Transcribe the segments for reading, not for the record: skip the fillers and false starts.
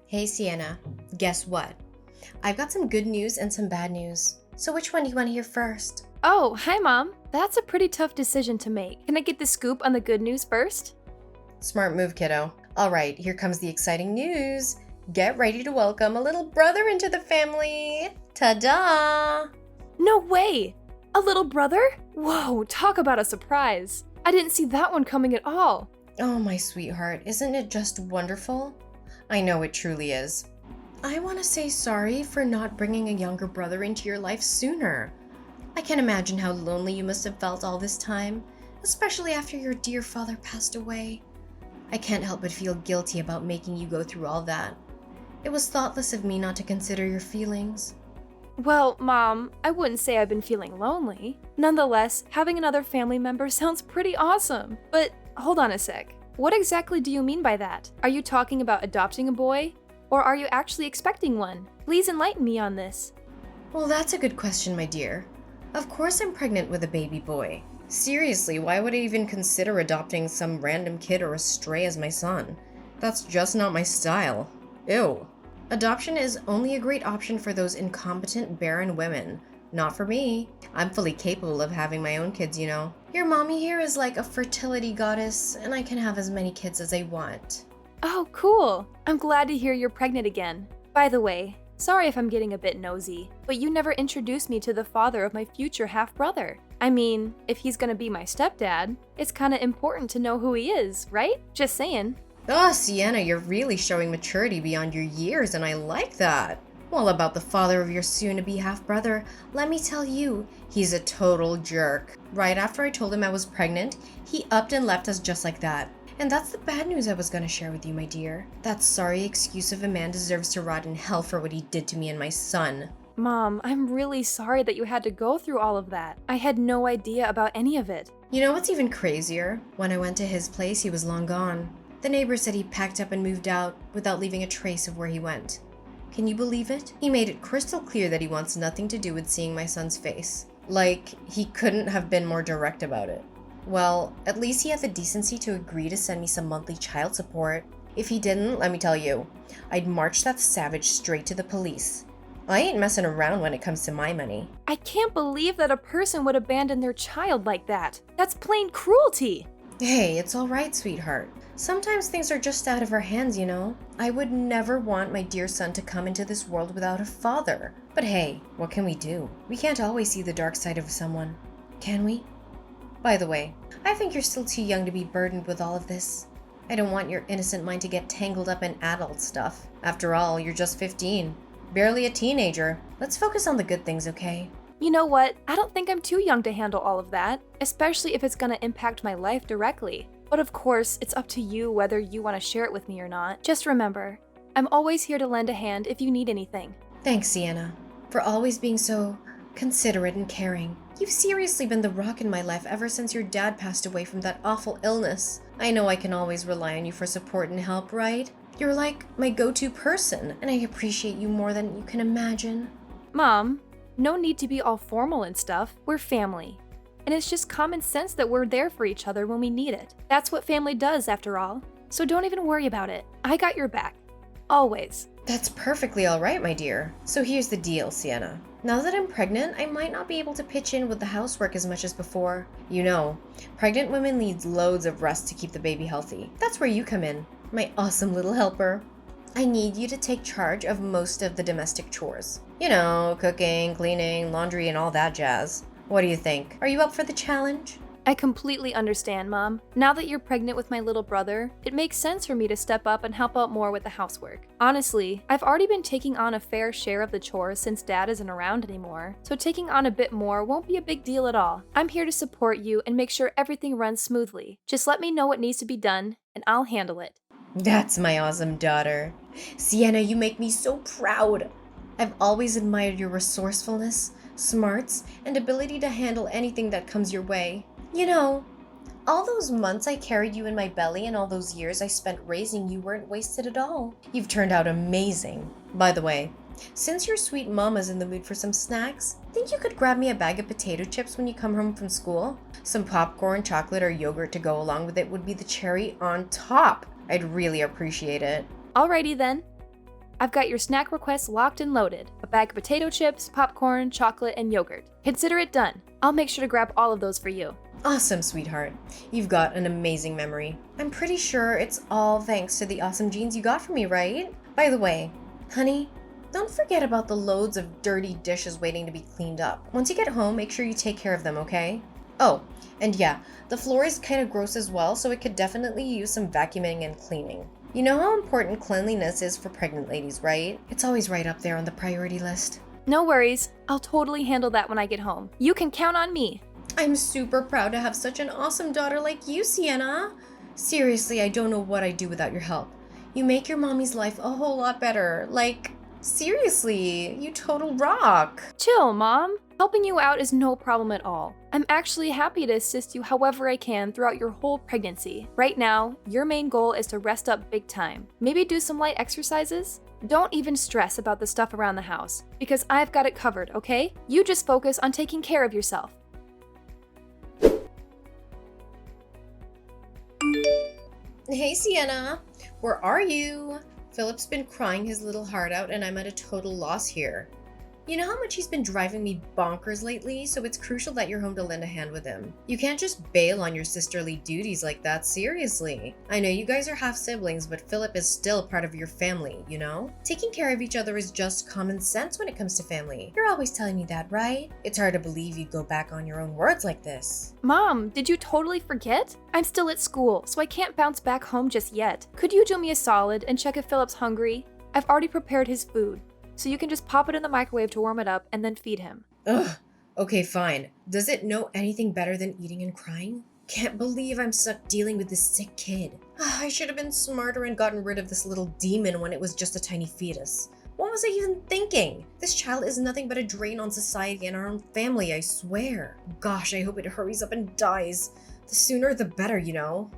Hey Sienna, guess what? I've got some good news and some bad news. So which one do you want to hear first? Oh, hi, Mom. That's a pretty tough decision to make. Can I get the scoop on the good news first? Smart move, kiddo. All right, here comes the exciting news. Get ready to welcome a little brother into the family. Ta-da! No way! A little brother? Whoa, talk about a surprise. I didn't see that one coming at all. Oh, my sweetheart, isn't it just wonderful? I know it truly is. I want to say sorry for not bringing a younger brother into your life sooner. I can imagine how lonely you must have felt all this time, especially after your dear father passed away. I can't help but feel guilty about making you go through all that. It was thoughtless of me not to consider your feelings. Well, Mom, I wouldn't say I've been feeling lonely. Nonetheless, having another family member sounds pretty awesome. But hold on a sec. What exactly do you mean by that? Are you talking about adopting a boy? Or are you actually expecting one? Please enlighten me on this. Well, that's a good question, my dear. Of course I'm pregnant with a baby boy. Seriously, why would I even consider adopting some random kid or a stray as my son? That's just not my style. Ew. Adoption is only a great option for those incompetent, barren women. Not for me. I'm fully capable of having my own kids, you know. Your mommy here is like a fertility goddess, and I can have as many kids as I want. Oh, cool. I'm glad to hear you're pregnant again. By the way, sorry if I'm getting a bit nosy, but you never introduced me to the father of my future half-brother. I mean, if he's gonna be my stepdad, it's kinda important to know who he is, right? Just saying. Oh, Sienna, you're really showing maturity beyond your years, and I like that. Well, about the father of your soon-to-be half-brother, let me tell you, he's a total jerk. Right after I told him I was pregnant, he upped and left us just like that. And that's the bad news I was going to share with you, my dear. That sorry excuse of a man deserves to rot in hell for what he did to me and my son. Mom, I'm really sorry that you had to go through all of that. I had no idea about any of it. You know what's even crazier? When I went to his place, he was long gone. The neighbor said he packed up and moved out without leaving a trace of where he went. Can you believe it? He made it crystal clear that he wants nothing to do with seeing my son's face. Like, he couldn't have been more direct about it. Well, at least he had the decency to agree to send me some monthly child support. If he didn't, let me tell you, I'd march that savage straight to the police. I ain't messing around when it comes to my money. I can't believe that a person would abandon their child like that. That's plain cruelty. Hey, it's all right, sweetheart. Sometimes things are just out of our hands, you know? I would never want my dear son to come into this world without a father. But hey, what can we do? We can't always see the dark side of someone, can we? By the way, I think you're still too young to be burdened with all of this. I don't want your innocent mind to get tangled up in adult stuff. After all, you're just 15. Barely a teenager. Let's focus on the good things, okay? You know what? I don't think I'm too young to handle all of that, especially if it's gonna impact my life directly. But of course, it's up to you whether you want to share it with me or not. Just remember, I'm always here to lend a hand if you need anything. Thanks, Sienna, for always being so considerate and caring. You've seriously been the rock in my life ever since your dad passed away from that awful illness. I know I can always rely on you for support and help, right? You're like my go-to person, and I appreciate you more than you can imagine. Mom, no need to be all formal and stuff. We're family. And it's just common sense that we're there for each other when we need it. That's what family does, after all. So don't even worry about it. I got your back. Always. That's perfectly all right, my dear. So here's the deal, Sienna. Now that I'm pregnant, I might not be able to pitch in with the housework as much as before. You know, pregnant women need loads of rest to keep the baby healthy. That's where you come in, my awesome little helper. I need you to take charge of most of the domestic chores. You know, cooking, cleaning, laundry, and all that jazz. What do you think? Are you up for the challenge? I completely understand, Mom. Now that you're pregnant with my little brother, it makes sense for me to step up and help out more with the housework. Honestly, I've already been taking on a fair share of the chores since Dad isn't around anymore, so taking on a bit more won't be a big deal at all. I'm here to support you and make sure everything runs smoothly. Just let me know what needs to be done, and I'll handle it. That's my awesome daughter. Sienna, you make me so proud. I've always admired your resourcefulness, smarts, and ability to handle anything that comes your way. You know, all those months I carried you in my belly and all those years I spent raising you weren't wasted at all. You've turned out amazing. By the way, since your sweet mama's in the mood for some snacks, think you could grab me a bag of potato chips when you come home from school? Some popcorn, chocolate, or yogurt to go along with it would be the cherry on top. I'd really appreciate it. Alrighty then. I've got your snack requests locked and loaded. A bag of potato chips, popcorn, chocolate, and yogurt. Consider it done. I'll make sure to grab all of those for you. Awesome, sweetheart. You've got an amazing memory. I'm pretty sure it's all thanks to the awesome genes you got from me, right? By the way, honey, don't forget about the loads of dirty dishes waiting to be cleaned up. Once you get home, make sure you take care of them, okay? Oh, and yeah, the floor is kind of gross as well, so it could definitely use some vacuuming and cleaning. You know how important cleanliness is for pregnant ladies, right? It's always right up there on the priority list. No worries. I'll totally handle that when I get home. You can count on me. I'm super proud to have such an awesome daughter like you, Sienna. Seriously, I don't know what I'd do without your help. You make your mommy's life a whole lot better. Like, seriously, you total rock. Chill, Mom. Helping you out is no problem at all. I'm actually happy to assist you however I can throughout your whole pregnancy. Right now, your main goal is to rest up big time. Maybe do some light exercises? Don't even stress about the stuff around the house, because I've got it covered, okay? You just focus on taking care of yourself. Hey, Sienna. Where are you? Philip's been crying his little heart out and I'm at a total loss here. You know how much he's been driving me bonkers lately, so it's crucial that you're home to lend a hand with him. You can't just bail on your sisterly duties like that, seriously. I know you guys are half siblings, but Philip is still part of your family, you know? Taking care of each other is just common sense when it comes to family. You're always telling me that, right? It's hard to believe you'd go back on your own words like this. Mom, did you totally forget? I'm still at school, so I can't bounce back home just yet. Could you do me a solid and check if Philip's hungry? I've already prepared his food, so you can just pop it in the microwave to warm it up and then feed him. Ugh. Okay, fine. Does it know anything better than eating and crying? Can't believe I'm stuck dealing with this sick kid. I should have been smarter and gotten rid of this little demon when it was just a tiny fetus. What was I even thinking? This child is nothing but a drain on society and our own family, I swear. Gosh, I hope it hurries up and dies. The sooner the better, you know?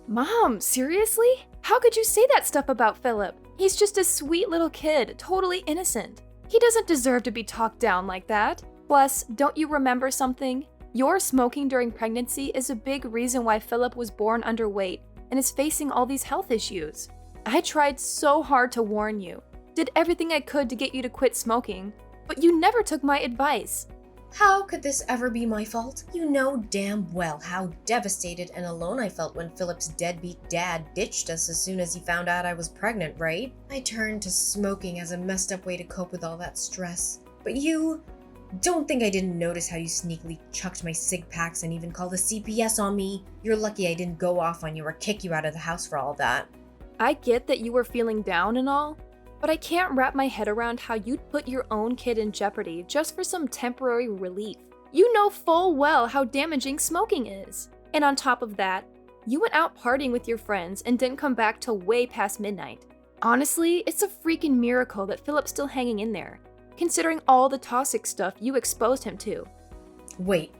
Mom, seriously? How could you say that stuff about Philip? He's just a sweet little kid, totally innocent. He doesn't deserve to be talked down like that. Plus, don't you remember something? Your smoking during pregnancy is a big reason why Philip was born underweight and is facing all these health issues. I tried so hard to warn you, did everything I could to get you to quit smoking, but you never took my advice. How could this ever be my fault? You know damn well how devastated and alone I felt when Philip's deadbeat dad ditched us as soon as he found out I was pregnant, right? I turned to smoking as a messed up way to cope with all that stress. But you don't think I didn't notice how you sneakily chucked my cig packs and even called the CPS on me. You're lucky I didn't go off on you or kick you out of the house for all that. I get that you were feeling down and all, but I can't wrap my head around how you'd put your own kid in jeopardy just for some temporary relief. You know full well how damaging smoking is. And on top of that, you went out partying with your friends and didn't come back till way past midnight. Honestly, it's a freaking miracle that Philip's still hanging in there, considering all the toxic stuff you exposed him to. Wait,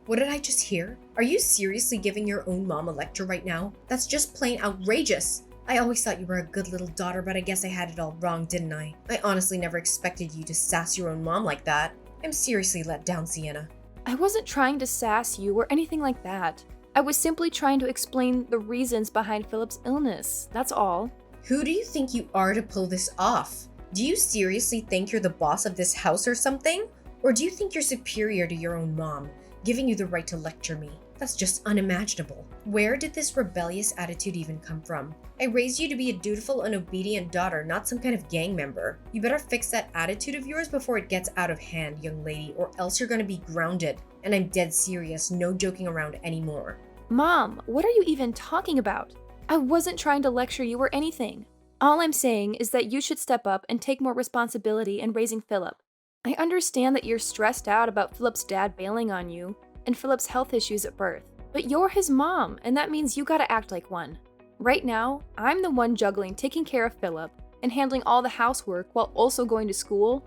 what did I just hear? Are you seriously giving your own mom a lecture right now? That's just plain outrageous. I always thought you were a good little daughter, but I guess I had it all wrong, didn't I? I honestly never expected you to sass your own mom like that. I'm seriously let down, Sienna. I wasn't trying to sass you or anything like that. I was simply trying to explain the reasons behind Philip's illness, that's all. Who do you think you are to pull this off? Do you seriously think you're the boss of this house or something? Or do you think you're superior to your own mom, giving you the right to lecture me? That's just unimaginable. Where did this rebellious attitude even come from? I raised you to be a dutiful and obedient daughter, not some kind of gang member. You better fix that attitude of yours before it gets out of hand, young lady, or else you're gonna be grounded. And I'm dead serious, no joking around anymore. Mom, what are you even talking about? I wasn't trying to lecture you or anything. All I'm saying is that you should step up and take more responsibility in raising Philip. I understand that you're stressed out about Philip's dad bailing on you and Philip's health issues at birth, but you're his mom, and that means you gotta act like one. Right now, I'm the one juggling taking care of Philip and handling all the housework while also going to school.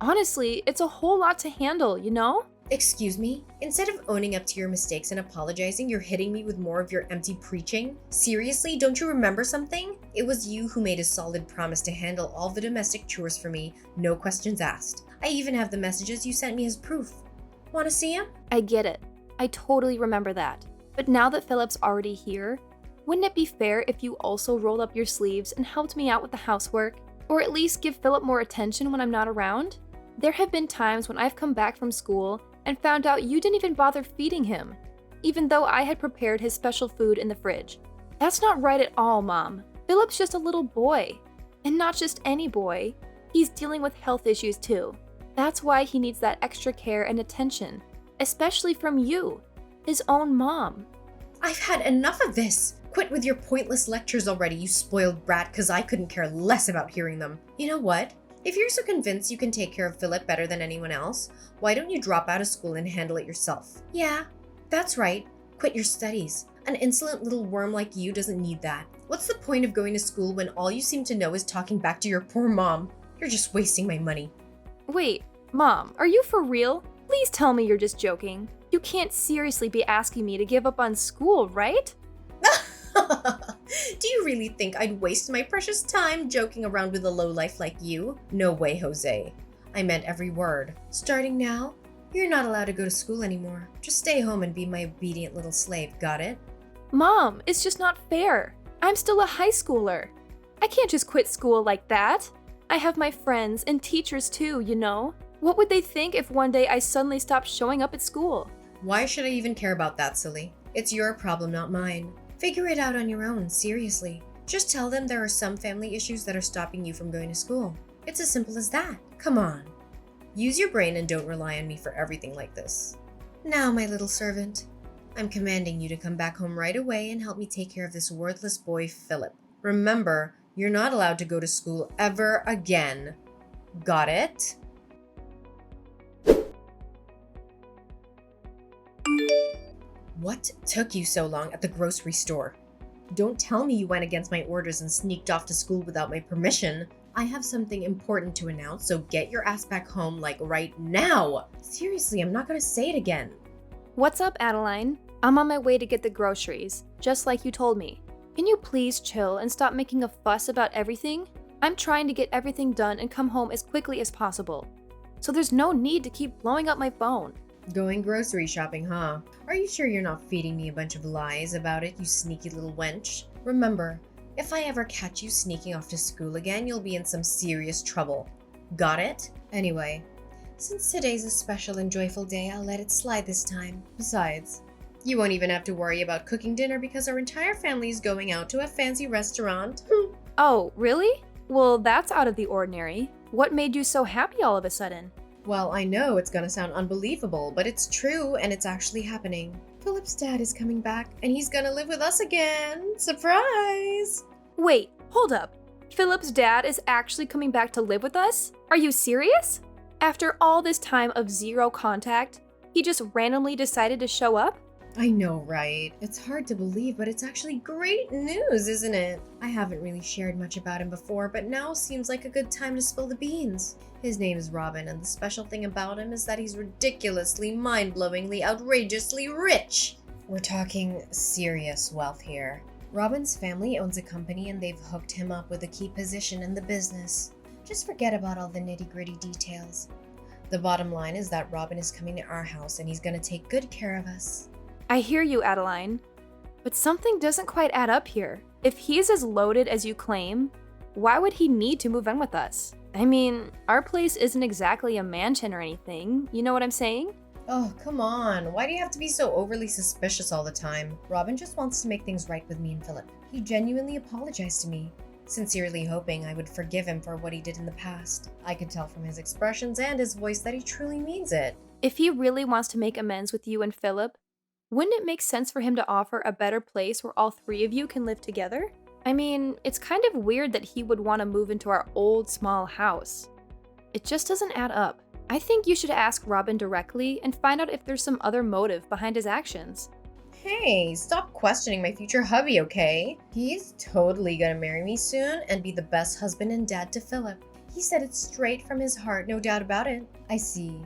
Honestly, it's a whole lot to handle, you know? Excuse me? Instead of owning up to your mistakes and apologizing, you're hitting me with more of your empty preaching? Seriously, don't you remember something? It was you who made a solid promise to handle all the domestic chores for me, no questions asked. I even have the messages you sent me as proof. Want to see them? I get it. I totally remember that. But now that Philip's already here, wouldn't it be fair if you also rolled up your sleeves and helped me out with the housework? Or at least give Philip more attention when I'm not around? There have been times when I've come back from school and found out you didn't even bother feeding him, even though I had prepared his special food in the fridge. That's not right at all, Mom. Philip's just a little boy. And not just any boy. He's dealing with health issues too. That's why he needs that extra care and attention, especially from you, his own mom. I've had enough of this. Quit with your pointless lectures already, you spoiled brat, because I couldn't care less about hearing them. You know what? If you're so convinced you can take care of Philip better than anyone else, why don't you drop out of school and handle it yourself? Yeah, that's right. Quit your studies. An insolent little worm like you doesn't need that. What's the point of going to school when all you seem to know is talking back to your poor mom? You're just wasting my money. Wait, Mom, are you for real? Please tell me you're just joking. You can't seriously be asking me to give up on school, right? Do you really think I'd waste my precious time joking around with a lowlife like you? No way, Jose. I meant every word. Starting now, you're not allowed to go to school anymore. Just stay home and be my obedient little slave, got it? Mom, it's just not fair. I'm still a high schooler. I can't just quit school like that. I have my friends and teachers too, you know? What would they think if one day I suddenly stopped showing up at school? Why should I even care about that, silly? It's your problem, not mine. Figure it out on your own, seriously. Just tell them there are some family issues that are stopping you from going to school. It's as simple as that. Come on. Use your brain and don't rely on me for everything like this. Now, my little servant, I'm commanding you to come back home right away and help me take care of this worthless boy, Philip. Remember, you're not allowed to go to school ever again. Got it? What took you so long at the grocery store? Don't tell me you went against my orders and sneaked off to school without my permission. I have something important to announce, so get your ass back home, like right now. Seriously, I'm not gonna say it again. What's up, Adeline? I'm on my way to get the groceries, just like you told me. Can you please chill and stop making a fuss about everything? I'm trying to get everything done and come home as quickly as possible. So there's no need to keep blowing up my phone. Going grocery shopping, huh? Are you sure you're not feeding me a bunch of lies about it, you sneaky little wench? Remember, if I ever catch you sneaking off to school again, you'll be in some serious trouble. Got it? Anyway, since today's a special and joyful day, I'll let it slide this time. Besides, you won't even have to worry about cooking dinner because our entire family is going out to a fancy restaurant. Oh, really? Well, that's out of the ordinary. What made you so happy all of a sudden? Well, I know it's gonna sound unbelievable, but it's true and it's actually happening. Philip's dad is coming back and he's gonna live with us again. Surprise! Wait, hold up. Philip's dad is actually coming back to live with us? Are you serious? After all this time of zero contact, he just randomly decided to show up? I know, right? It's hard to believe, but it's actually great news, isn't it? I haven't really shared much about him before, but now seems like a good time to spill the beans. His name is Robin, and the special thing about him is that he's ridiculously, mind-blowingly, outrageously rich. We're talking serious wealth here. Robin's family owns a company and they've hooked him up with a key position in the business. Just forget about all the nitty-gritty details. The bottom line is that Robin is coming to our house and he's gonna take good care of us. I hear you, Adeline. But something doesn't quite add up here. If he's as loaded as you claim, why would he need to move in with us? I mean, our place isn't exactly a mansion or anything, you know what I'm saying? Oh, come on. Why do you have to be so overly suspicious all the time? Robin just wants to make things right with me and Philip. He genuinely apologized to me, sincerely hoping I would forgive him for what he did in the past. I could tell from his expressions and his voice that he truly means it. If he really wants to make amends with you and Philip, wouldn't it make sense for him to offer a better place where all three of you can live together? I mean, it's kind of weird that he would want to move into our old small house. It just doesn't add up. I think you should ask Robin directly and find out if there's some other motive behind his actions. Hey, stop questioning my future hubby, okay? He's totally gonna marry me soon and be the best husband and dad to Philip. He said it straight from his heart, no doubt about it. I see.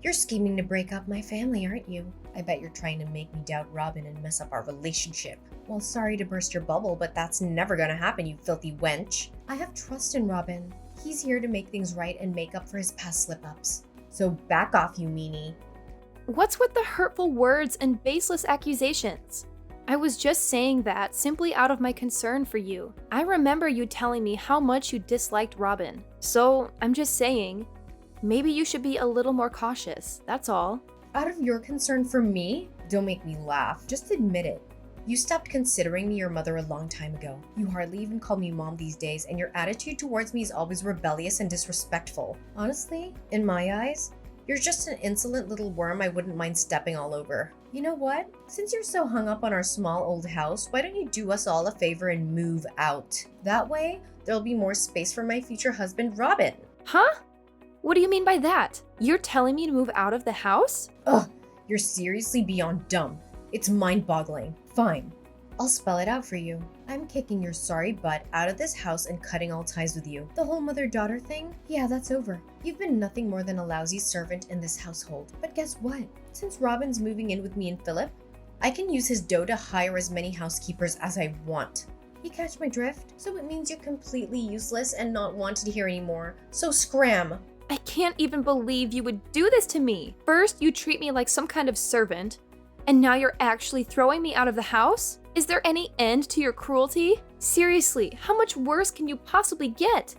You're scheming to break up my family, aren't you? I bet you're trying to make me doubt Robin and mess up our relationship. Well, sorry to burst your bubble, but that's never gonna happen, you filthy wench. I have trust in Robin. He's here to make things right and make up for his past slip-ups. So back off, you meanie. What's with the hurtful words and baseless accusations? I was just saying that simply out of my concern for you. I remember you telling me how much you disliked Robin. So I'm just saying, maybe you should be a little more cautious, that's all. Out of your concern for me? Don't make me laugh. Just admit it. You stopped considering me your mother a long time ago. You hardly even call me mom these days, and your attitude towards me is always rebellious and disrespectful. Honestly, in my eyes, you're just an insolent little worm I wouldn't mind stepping all over. You know what? Since you're so hung up on our small old house, why don't you do us all a favor and move out? That way, there'll be more space for my future husband, Robin. Huh? What do you mean by that? You're telling me to move out of the house? Ugh, you're seriously beyond dumb. It's mind-boggling. Fine. I'll spell it out for you. I'm kicking your sorry butt out of this house and cutting all ties with you. The whole mother-daughter thing? Yeah, that's over. You've been nothing more than a lousy servant in this household. But guess what? Since Robin's moving in with me and Philip, I can use his dough to hire as many housekeepers as I want. You catch my drift? So it means you're completely useless and not wanted here anymore. So scram! I can't even believe you would do this to me. First, you treat me like some kind of servant, and now you're actually throwing me out of the house? Is there any end to your cruelty? Seriously, how much worse can you possibly get?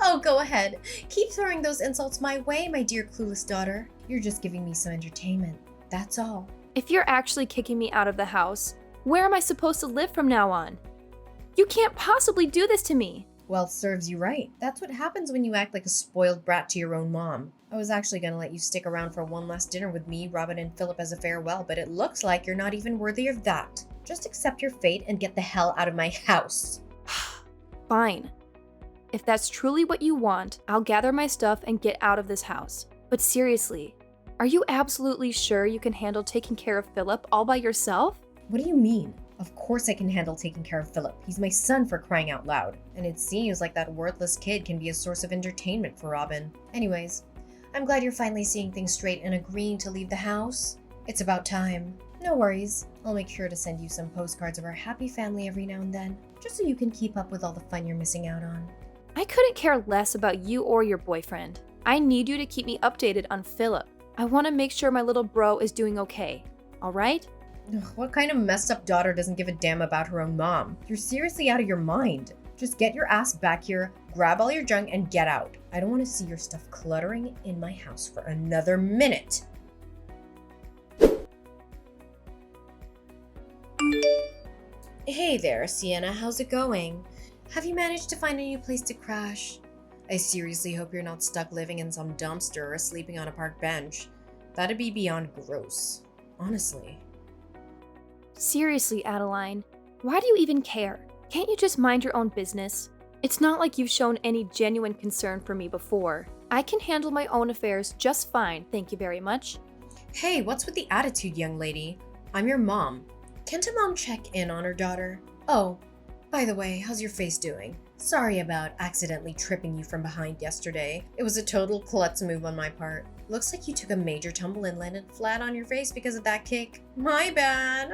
Oh, go ahead. Keep throwing those insults my way, my dear clueless daughter. You're just giving me some entertainment. That's all. If you're actually kicking me out of the house, where am I supposed to live from now on? You can't possibly do this to me. Well, serves you right. That's what happens when you act like a spoiled brat to your own mom. I was actually gonna let you stick around for one last dinner with me, Robin, and Philip as a farewell, but it looks like you're not even worthy of that. Just accept your fate and get the hell out of my house. Fine. If that's truly what you want, I'll gather my stuff and get out of this house. But seriously, are you absolutely sure you can handle taking care of Philip all by yourself? What do you mean? Of course I can handle taking care of Philip. He's my son, for crying out loud. And it seems like that worthless kid can be a source of entertainment for Robin. Anyways, I'm glad you're finally seeing things straight and agreeing to leave the house. It's about time. No worries. I'll make sure to send you some postcards of our happy family every now and then, just so you can keep up with all the fun you're missing out on. I couldn't care less about you or your boyfriend. I need you to keep me updated on Philip. I want to make sure my little bro is doing okay. All right? Ugh, what kind of messed up daughter doesn't give a damn about her own mom? You're seriously out of your mind. Just get your ass back here, grab all your junk, and get out. I don't want to see your stuff cluttering in my house for another minute. Hey there, Sienna. How's it going? Have you managed to find a new place to crash? I seriously hope you're not stuck living in some dumpster or sleeping on a park bench. That'd be beyond gross. Honestly. Seriously, Adeline, why do you even care? Can't you just mind your own business? It's not like you've shown any genuine concern for me before. I can handle my own affairs just fine, thank you very much. Hey, what's with the attitude, young lady? I'm your mom. Can't a mom check in on her daughter? Oh, by the way, how's your face doing? Sorry about accidentally tripping you from behind yesterday. It was a total klutz move on my part. Looks like you took a major tumble and landed flat on your face because of that kick. My bad.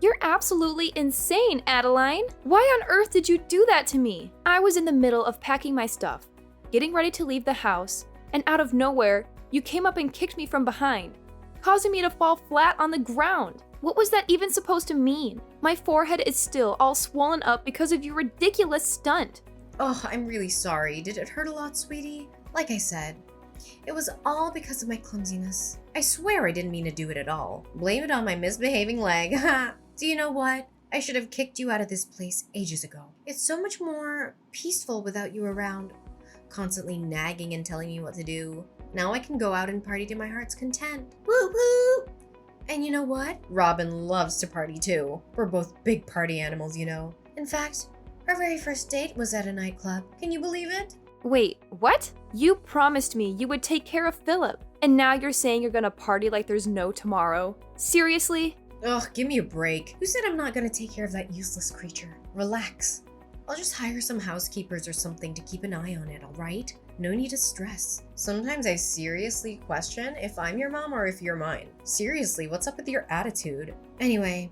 You're absolutely insane, Adeline. Why on earth did you do that to me? I was in the middle of packing my stuff, getting ready to leave the house, and out of nowhere, you came up and kicked me from behind, causing me to fall flat on the ground. What was that even supposed to mean? My forehead is still all swollen up because of your ridiculous stunt. Oh, I'm really sorry. Did it hurt a lot, sweetie? Like I said, it was all because of my clumsiness. I swear I didn't mean to do it at all. Blame it on my misbehaving leg. Do you know what? I should have kicked you out of this place ages ago. It's so much more peaceful without you around, constantly nagging and telling me what to do. Now I can go out and party to my heart's content. Woo woo! And you know what? Robin loves to party too. We're both big party animals, you know. In fact, our very first date was at a nightclub. Can you believe it? Wait, what? You promised me you would take care of Philip, and now you're saying you're gonna party like there's no tomorrow? Seriously? Ugh, give me a break. Who said I'm not gonna take care of that useless creature? Relax. I'll just hire some housekeepers or something to keep an eye on it, alright? No need to stress. Sometimes I seriously question if I'm your mom or if you're mine. Seriously, what's up with your attitude? Anyway,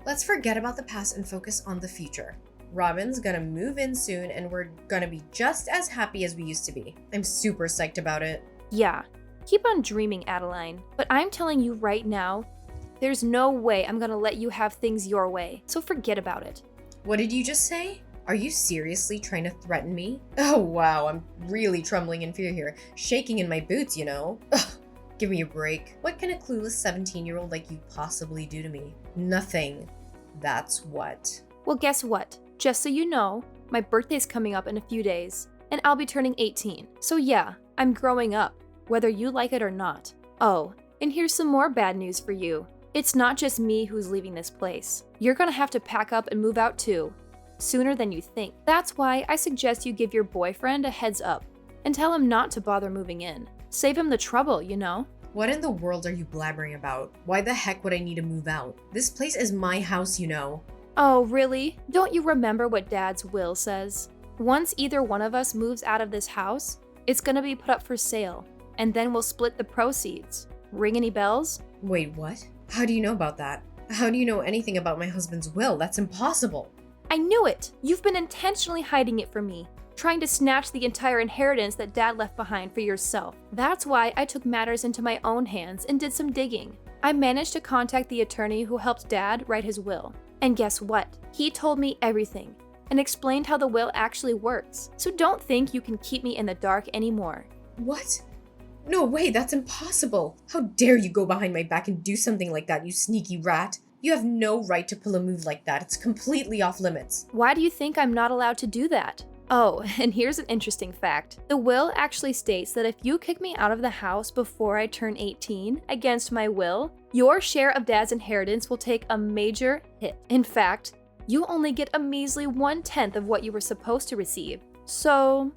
let's forget about the past and focus on the future. Robin's gonna move in soon and we're gonna be just as happy as we used to be. I'm super psyched about it. Yeah, keep on dreaming, Adeline. But I'm telling you right now, There's no way I'm gonna let you have things your way, so forget about it. What did you just say? Are you seriously trying to threaten me? Oh wow, I'm really trembling in fear here. Shaking in my boots, you know? Ugh, give me a break. What can a clueless 17-year-old like you possibly do to me? Nothing. That's what. Well, guess what? Just so you know, my birthday's coming up in a few days, and I'll be turning 18. So yeah, I'm growing up, whether you like it or not. Oh, and here's some more bad news for you. It's not just me who's leaving this place. You're gonna have to pack up and move out too, sooner than you think. That's why I suggest you give your boyfriend a heads up and tell him not to bother moving in. Save him the trouble, you know? What in the world are you blabbering about? Why the heck would I need to move out? This place is my house, you know. Oh, really? Don't you remember what Dad's will says? Once either one of us moves out of this house, it's gonna be put up for sale, and then we'll split the proceeds. Ring any bells? Wait, what? How do you know about that? How do you know anything about my husband's will? That's impossible. I knew it! You've been intentionally hiding it from me, trying to snatch the entire inheritance that Dad left behind for yourself. That's why I took matters into my own hands and did some digging. I managed to contact the attorney who helped Dad write his will. And guess what? He told me everything and explained how the will actually works. So don't think you can keep me in the dark anymore. What? No way, that's impossible. How dare you go behind my back and do something like that, you sneaky rat. You have no right to pull a move like that. It's completely off limits. Why do you think I'm not allowed to do that? Oh, and here's an interesting fact. The will actually states that if you kick me out of the house before I turn 18, against my will, your share of Dad's inheritance will take a major hit. In fact, you only get a measly 1/10 of what you were supposed to receive. So,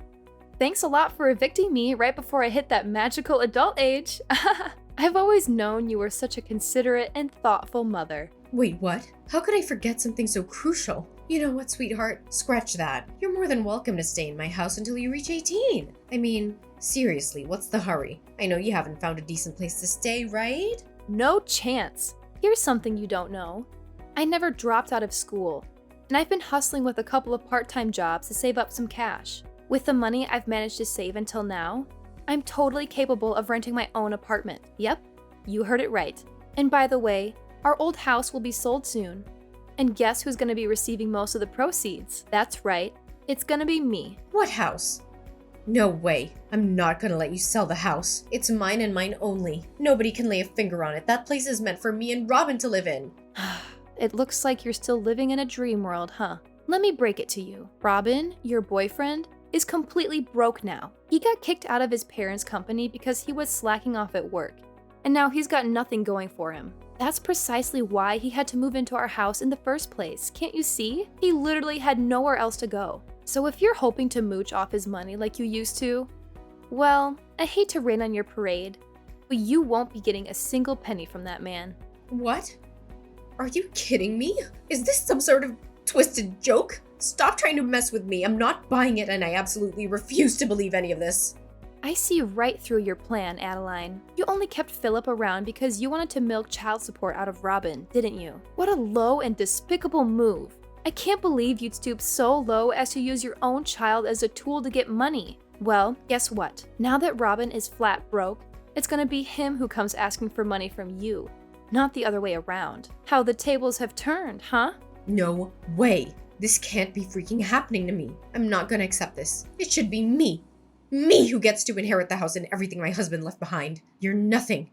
thanks a lot for evicting me right before I hit that magical adult age. I've always known you were such a considerate and thoughtful mother. Wait, what? How could I forget something so crucial? You know what, sweetheart? Scratch that. You're more than welcome to stay in my house until you reach 18. I mean, seriously, what's the hurry? I know you haven't found a decent place to stay, right? No chance. Here's something you don't know. I never dropped out of school, and I've been hustling with a couple of part-time jobs to save up some cash. With the money I've managed to save until now, I'm totally capable of renting my own apartment. Yep, you heard it right. And by the way, our old house will be sold soon. And guess who's gonna be receiving most of the proceeds? That's right, it's gonna be me. What house? No way. I'm not gonna let you sell the house. It's mine and mine only. Nobody can lay a finger on it. That place is meant for me and Robin to live in. It looks like you're still living in a dream world, huh? Let me break it to you. Robin, your boyfriend, is completely broke now. He got kicked out of his parents' company because he was slacking off at work, and now he's got nothing going for him. That's precisely why he had to move into our house in the first place. Can't you see? He literally had nowhere else to go. So if you're hoping to mooch off his money like you used to, well, I hate to rain on your parade, but you won't be getting a single penny from that man. What? Are you kidding me? Is this some sort of twisted joke? Stop trying to mess with me. I'm not buying it, and I absolutely refuse to believe any of this. I see right through your plan, Adeline. You only kept Philip around because you wanted to milk child support out of Robin, didn't you? What a low and despicable move. I can't believe you'd stoop so low as to use your own child as a tool to get money. Well, guess what? Now that Robin is flat broke, it's gonna be him who comes asking for money from you, not the other way around. How the tables have turned, huh? No way. This can't be freaking happening to me. I'm not gonna accept this. It should be me. Me who gets to inherit the house and everything my husband left behind. You're nothing.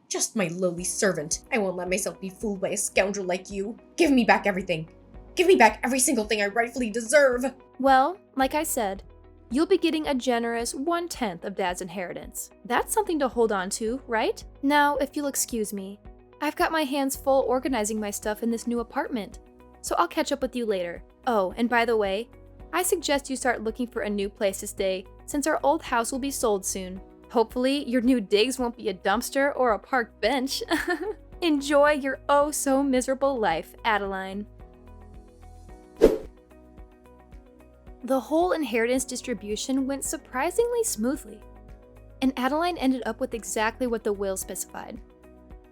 Just my lowly servant. I won't let myself be fooled by a scoundrel like you. Give me back everything. Give me back every single thing I rightfully deserve. Well, like I said, you'll be getting a generous 1/10 of Dad's inheritance. That's something to hold on to, right? Now, if you'll excuse me, I've got my hands full organizing my stuff in this new apartment, so I'll catch up with you later. Oh, and by the way, I suggest you start looking for a new place to stay since our old house will be sold soon. Hopefully, your new digs won't be a dumpster or a park bench. Enjoy your oh so miserable life, Adeline. The whole inheritance distribution went surprisingly smoothly, and Adeline ended up with exactly what the will specified.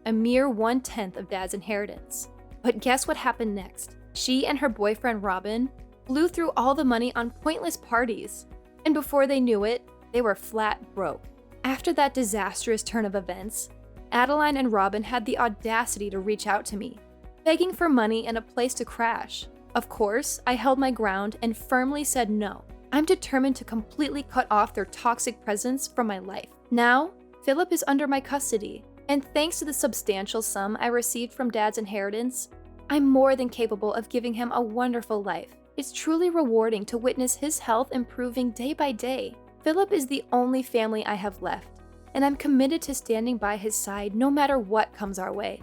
A mere 1/10 of Dad's inheritance. But guess what happened next? She and her boyfriend Robin blew through all the money on pointless parties, and before they knew it, they were flat broke. After that disastrous turn of events, Adeline and Robin had the audacity to reach out to me, begging for money and a place to crash. Of course, I held my ground and firmly said no. I'm determined to completely cut off their toxic presence from my life. Now, Philip is under my custody, and thanks to the substantial sum I received from Dad's inheritance, I'm more than capable of giving him a wonderful life. It's truly rewarding to witness his health improving day by day. Philip is the only family I have left, and I'm committed to standing by his side no matter what comes our way.